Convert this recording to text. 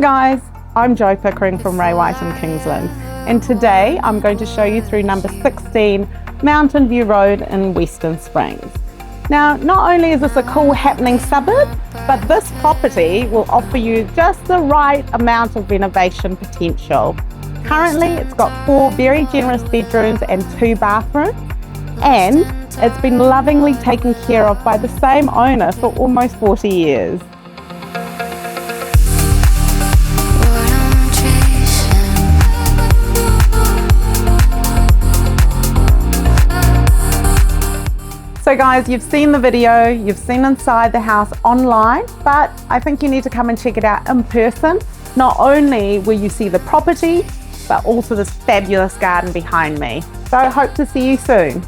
guys, I'm Jo Pickering from Ray White in Kingsland, and today I'm going to show you through number 16 Mountain View Road in Western Springs. Now, not only is this a cool happening suburb, but this property will offer you just the right amount of renovation potential. Currently, it's got 4 very generous bedrooms and 2 bathrooms, and it's been lovingly taken care of by the same owner for almost 40 years. So guys, you've seen the video, you've seen inside the house online, but I think you need to come and check it out in person. Not only will you see the property, but also this fabulous garden behind me. So I hope to see you soon.